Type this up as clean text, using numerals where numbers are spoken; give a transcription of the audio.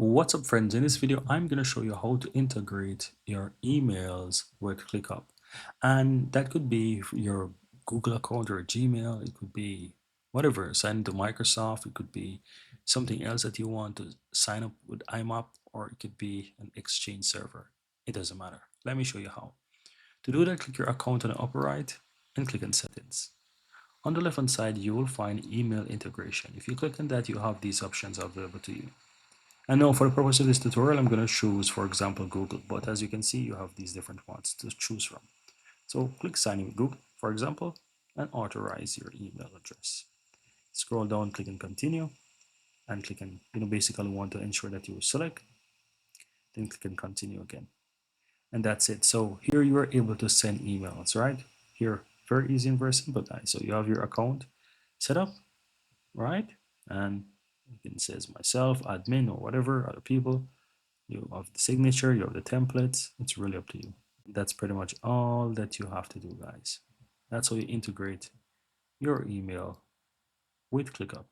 What's up, friends? In this video I'm going to show you how to integrate your emails with ClickUp, and that could be your Google account or Gmail. It could be whatever, sign into Microsoft. It could be something else that you want to sign up with IMAP, or it could be an Exchange server. It doesn't matter. Let me show you how. To do that, click your account on the upper right and click on settings. On the left hand side you will find email integration. If you click on that, you have these options available to you. And now for the purpose of this tutorial, I'm going to choose, for example, Google. But as you can see, you have these different ones to choose from. So click sign in with Google, for example, and authorize your email address. Scroll down, click on continue, and click on, basically want to ensure that you select, then click on continue again. And that's it. So here you are able to send emails, right? Here, very easy and very simple, guys. So you have your account set up, right? And it says myself, admin, or whatever, other people. You have the signature, you have the templates. It's really up to you. That's pretty much all that you have to do, guys. That's how you integrate your email with ClickUp.